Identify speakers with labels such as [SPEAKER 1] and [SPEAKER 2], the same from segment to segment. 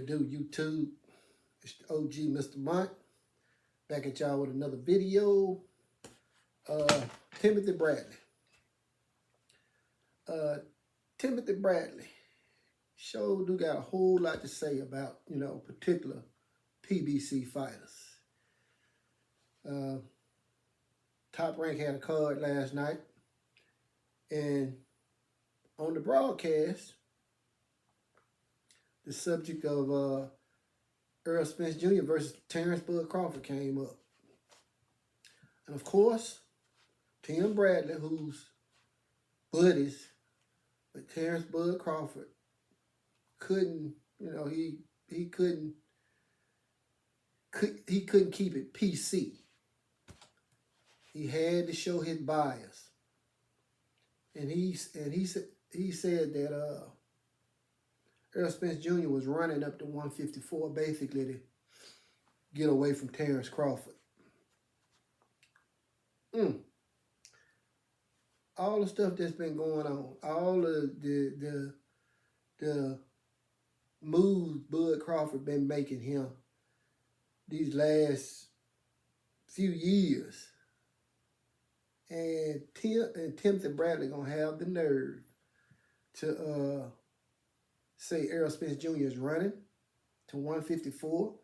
[SPEAKER 1] do, YouTube? It's the OG Mr. Monk. Back at y'all with another video. Timothy Bradley. Timothy Bradley sure do got a whole lot to say about, particular PBC fighters. Top Rank had a card last night, and on the broadcast, the subject of Errol Spence Jr. versus Terrence Bud Crawford came up. And of course, Tim Bradley, who's buddies with Terrence Bud Crawford, couldn't, he couldn't keep it PC. He had to show his bias. And he said that Errol Spence Jr. was running up to 154 basically to get away from Terrence Crawford. All the stuff that's been going on, all of the moves Bud Crawford been making him these last few years. And Timothy Bradley gonna have the nerve to say Errol Spence Jr. is running to 154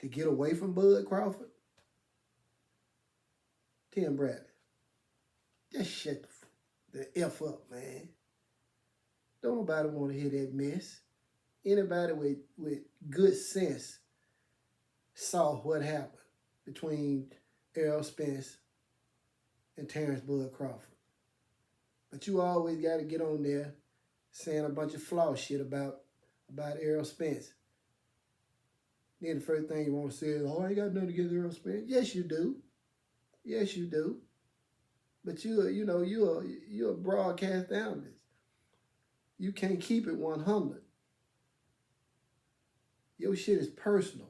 [SPEAKER 1] to get away from Bud Crawford. Tim Bradley, just shut the F up, man. Don't nobody want to hear that mess. Anybody with good sense saw what happened between Errol Spence and Terrence Bud Crawford. But you always got to get on there saying a bunch of flaw shit about Errol Spence. Then the first thing you want to say is, oh, I ain't got nothing against Errol Spence. Yes, you do. Yes, you do. But you're a broadcast analyst. You can't keep it 100. Your shit is personal.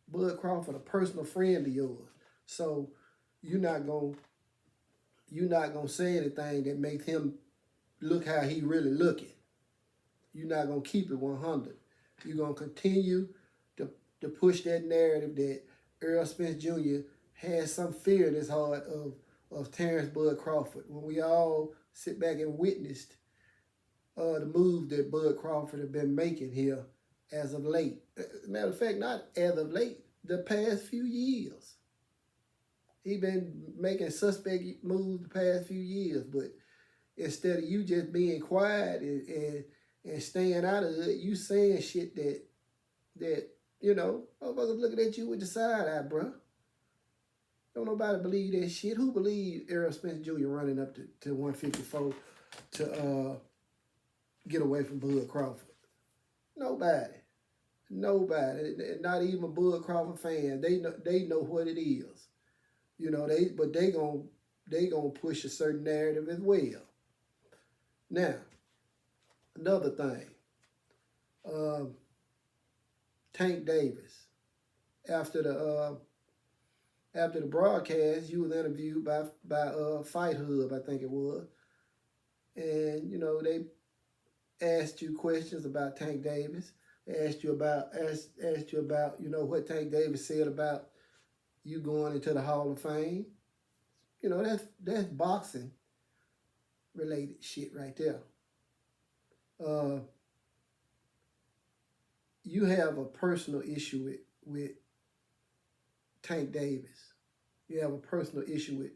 [SPEAKER 1] Bud Crawford a personal friend of yours. So you're not gonna say anything that makes him look how he really looking. You're not gonna keep it 100. You're gonna continue to push that narrative that Errol Spence Jr. has some fear in his heart of Terrence Bud Crawford. When we all sit back and witnessed the move that Bud Crawford have been making here as of late. Matter of fact, not as of late, the past few years. He been making suspect moves the past few years, but instead of you just being quiet and staying out of it, you saying shit that motherfuckers looking at you with the side eye, bruh. Don't nobody believe that shit. Who believe Errol Spence Jr. running up to 154 to get away from Bud Crawford? Nobody. Not even Bud Crawford fans. They know what it is. They gonna push a certain narrative as well. Now, another thing. Tank Davis. After the broadcast, you was interviewed by Fight Hub, I think it was. And, they asked you questions about Tank Davis. They asked you about what Tank Davis said about you going into the Hall of Fame. That's boxing related shit right there. You have a personal issue with Tank Davis. You have a personal issue with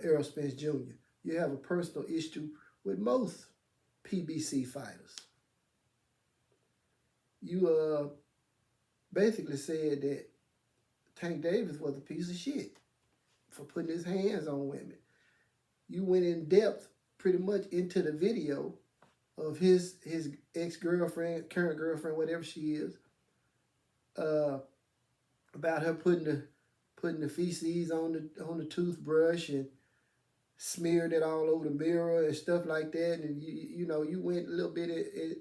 [SPEAKER 1] Errol Spence Jr. You have a personal issue with most PBC fighters. You basically said that Tank Davis was a piece of shit for putting his hands on women. You went in depth pretty much into the video of his ex-girlfriend, current girlfriend, whatever she is, about her putting the feces on the toothbrush and smeared it all over the mirror and stuff like that. And you went a little bit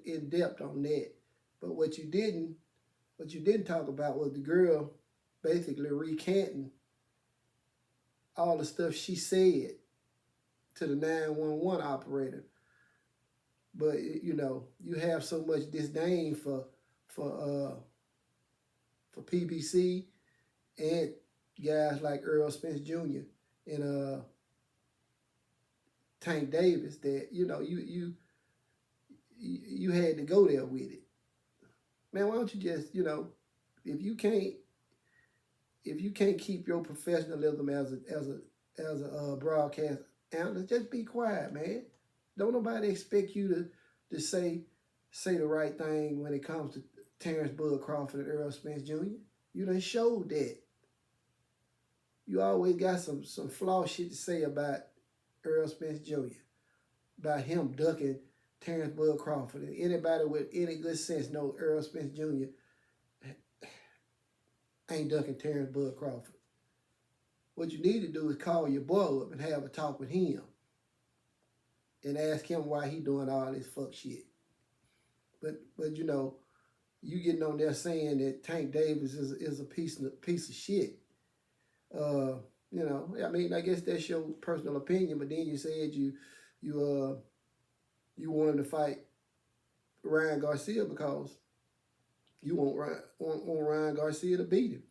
[SPEAKER 1] in depth on that. But what you didn't talk about was the girl basically recanting all the stuff she said to the 911 operator. But you have so much disdain for for PBC and guys like Errol Spence Jr. and Tank Davis that you had to go there with it. Man, why don't you just if you can't keep your professionalism as a broadcast analyst, just be quiet, man. Don't nobody expect you to say the right thing when it comes to Terrence Bud Crawford and Errol Spence Jr. You done showed that. You always got some flaw shit to say about Errol Spence Jr., about him ducking Terrence Bud Crawford. And anybody with any good sense know Errol Spence Jr. ain't ducking Terrence Bud Crawford. What you need to do is call your boy up and have a talk with him and ask him why he doing all this fuck shit. But you getting on there saying that Tank Davis is a piece of shit. I mean, I guess that's your personal opinion, but then you said you wanted to fight Ryan Garcia because you want Ryan Garcia to beat him.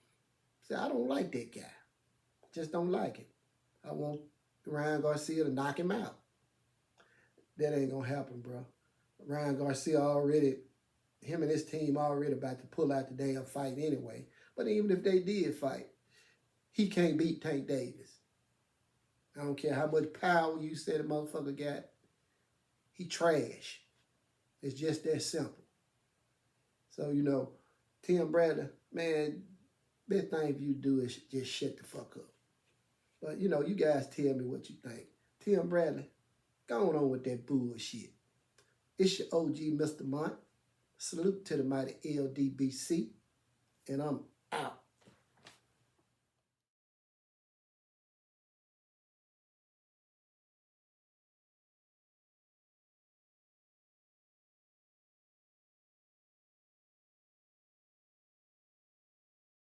[SPEAKER 1] See, I don't like that guy. Just don't like it. I want Ryan Garcia to knock him out. That ain't gonna happen, bro. Ryan Garcia him and his team already about to pull out the damn fight anyway. But even if they did fight, he can't beat Tank Davis. I don't care how much power you say the motherfucker got. He trash. It's just that simple. So, Tim Bradley, man, best thing for you to do is just shut the fuck up. But, you guys tell me what you think. Tim Bradley, go on with that bullshit. It's your OG, Mr. Mont. Salute to the mighty LDBC. And I'm out.